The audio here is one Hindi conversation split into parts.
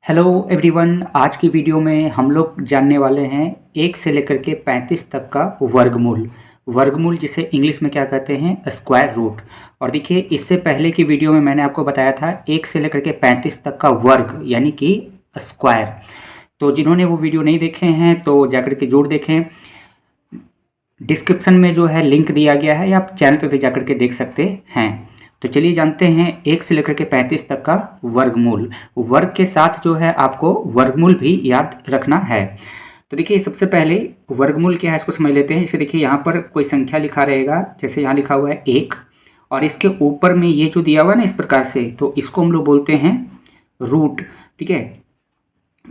Hello everyone. आज की वीडियो में हम लोग जानने वाले हैं 1 से लेकर के 35 तक का वर्गमूल। वर्गमूल जिसे इंग्लिश में क्या कहते हैं, स्क्वायर रूट। और देखिए, इससे पहले की वीडियो में मैंने आपको बताया था 1 से लेकर के 35 तक का वर्ग यानी कि स्क्वायर। तो जिन्होंने वो वीडियो नहीं देखे हैं तो जाकर के जरूर देखें। डिस्क्रिप्शन में जो है लिंक दिया गया है, या आप चैनल पे भी जाकर के देख सकते हैं। तो चलिए जानते हैं 1 से लेकर के 35 तक का वर्गमूल। वर्ग के साथ जो है आपको वर्गमूल भी याद रखना है। तो देखिए, सबसे पहले वर्गमूल क्या है इसको समझ लेते हैं। इसे देखिए, यहाँ पर कोई संख्या लिखा रहेगा, जैसे यहाँ लिखा हुआ है 1, और इसके ऊपर में ये जो दिया हुआ है ना इस प्रकार से, तो इसको हम लोग बोलते हैं रूट। ठीक है,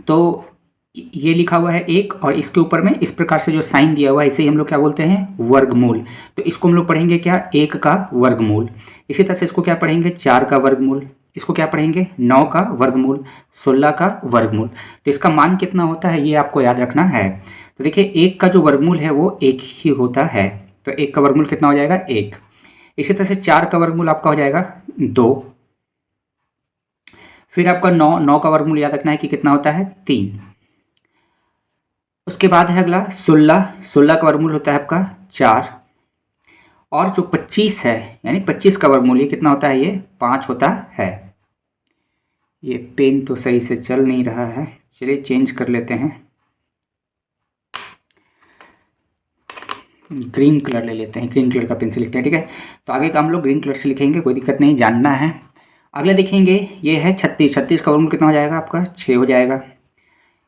तो ये लिखा हुआ है 1 और इसके ऊपर में इस प्रकार से जो साइन दिया हुआ है इसे ही हम लोग क्या बोलते हैं, वर्गमूल। तो इसको हम लोग पढ़ेंगे क्या, 1 का वर्गमूल। इसी तरह से इसको क्या पढ़ेंगे, 4 का वर्गमूल। इसको क्या पढ़ेंगे, 9 का वर्गमूल, 16 का वर्गमूल। तो इसका मान कितना होता है ये आपको याद रखना है। तो देखिए, 1 का जो वर्गमूल है वो 1 ही होता है। तो 1 का वर्गमूल कितना हो जाएगा, 1। इसी तरह से 4 का वर्गमूल आपका हो जाएगा 2। फिर आपका 9 का वर्गमूल याद रखना है कि कितना होता है, 3। उसके बाद है अगला 16 का वर्गमूल होता है आपका 4। और जो 25 है यानी 25 का वर्गमूल ये कितना होता है, ये 5 होता है। ये पेन तो सही से चल नहीं रहा है, चलिए चेंज कर लेते हैं, ग्रीन कलर ले लेते हैं, ग्रीन कलर का पेन से लिखते हैं। ठीक है, तो आगे का हम लोग ग्रीन कलर से लिखेंगे, कोई दिक्कत नहीं, जानना है। अगला देखेंगे, ये है 36 का वर्गमूल कितना हो जाएगा आपका, 6 हो जाएगा।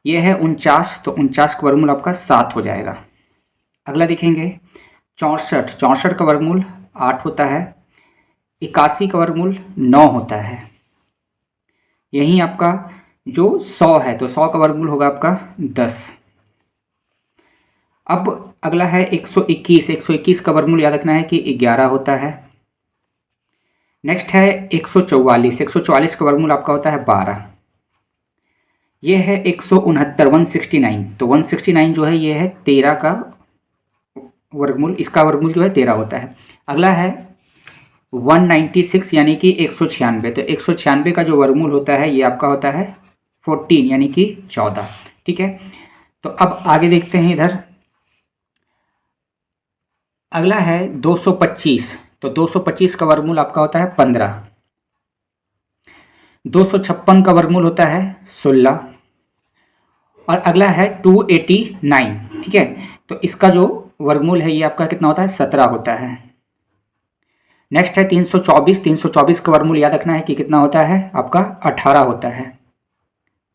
ये है 49, तो 49 का वर्गमूल आपका 7 हो जाएगा। अगला देखेंगे 64 का वर्गमूल 8 होता है। 81 का वर्गमूल 9 होता है। यहीं आपका जो 100 है तो 100 का वर्गमूल होगा आपका 10। अब अगला है 121 का वर्गमूल याद रखना है कि 11 होता है। नेक्स्ट है 144 का वर्गमूल आपका होता है 12। ये है 169, तो 169 जो है ये है 13 का वर्गमूल, इसका वर्गमूल जो है 13 होता है। अगला है 196 यानी कि 196, तो 196 का जो वर्गमूल होता है ये आपका होता है 14 यानी कि 14। ठीक है, तो अब आगे देखते हैं इधर। अगला है 225, तो 225 का वर्गमूल आपका होता है 15। 256 का वर्गमूल होता है 16। और अगला है 289। ठीक है, तो इसका जो वर्गमूल है ये आपका कितना होता है, 17 होता है। नेक्स्ट है 324 का वर्गमूल याद रखना है कि कितना होता है आपका 18 होता है।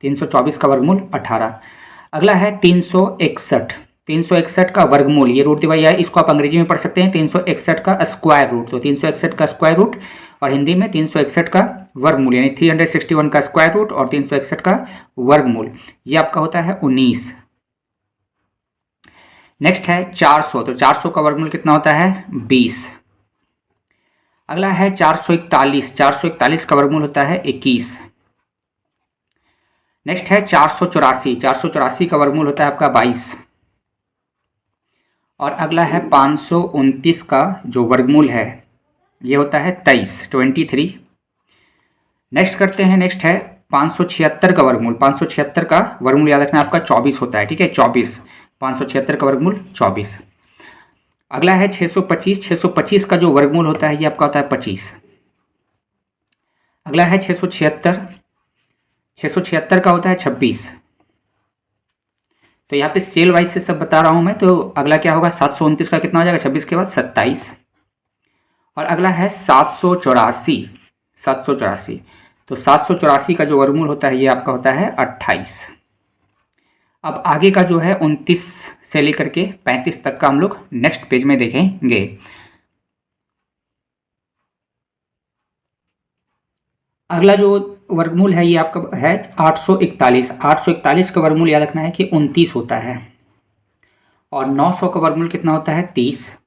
324 का वर्गमूल 18। अगला है 361 का वर्गमूल, ये रूट दिया है, इसको आप अंग्रेजी में पढ़ सकते हैं 361 का स्क्वायर रूट। तो 361 का स्क्वायर रूट और हिंदी में 361 का वर्गमूल, यानी 361 का स्क्वायर रूट और 361 का वर्गमूल, ये आपका होता है 19। नेक्स्ट है 400, तो 400 का वर्गमूल कितना होता है, 20। अगला है 441 का वर्गमूल होता है 21। नेक्स्ट है 484 का वर्गमूल होता है आपका 22। और अगला है 529 का जो वर्गमूल है ये होता है 23। नेक्स्ट करते हैं, नेक्स्ट है 576 का वर्गमूल। 576 का वर्गमूल याद रखना आपका 24 होता है। ठीक है, 24, 576 का वर्गमूल 24। अगला है 625 का जो वर्गमूल होता है ये आपका होता है 25। अगला है 676 का होता है 26। तो यहाँ पे सेल वाइज से सब बता रहा हूँ मैं। तो अगला क्या होगा, 729 का कितना हो जाएगा, 26 के बाद 27। और अगला है 784। तो 784 का जो वर्गमूल होता है ये आपका होता है 28। अब आगे का जो है 29 से लेकर के 35 तक का हम लोग नेक्स्ट पेज में देखेंगे। अगला जो वर्गमूल है ये आपका है 841 का वर्गमूल याद रखना है कि 29 होता है। और 900 का वर्गमूल कितना होता है, 30।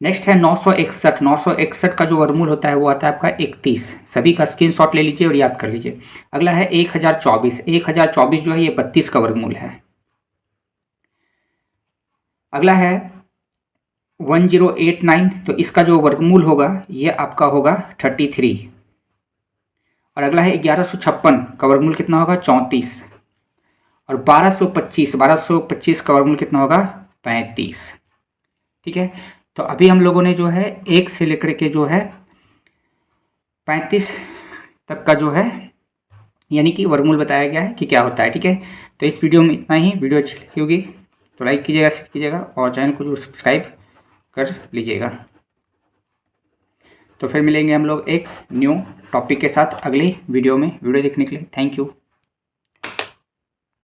नेक्स्ट है 961 का जो वर्गमूल होता है वो आता है आपका 31। सभी का स्क्रीनशॉट ले लीजिए और याद कर लीजिए। अगला है 1024 जो है ये 32 का वर्गमूल है। अगला है 1089, तो इसका जो वर्गमूल होगा ये आपका होगा 33। और अगला है 1156 का वर्गमूल कितना होगा 34। और 1225 का वर्गमूल कितना होगा 35। ठीक है, तो अभी हम लोगों ने जो है 1 से लेकर के जो है 35 तक का जो है यानी कि वर्गमूल बताया गया है कि क्या होता है। ठीक है, तो इस वीडियो में इतना ही। वीडियो अच्छी लगी होगी तो लाइक कीजिएगा, शेयर कीजिएगा और चैनल को जरूर सब्सक्राइब कर लीजिएगा। तो फिर मिलेंगे हम लोग एक न्यू टॉपिक के साथ अगली वीडियो में। वीडियो देखने के लिए थैंक यू।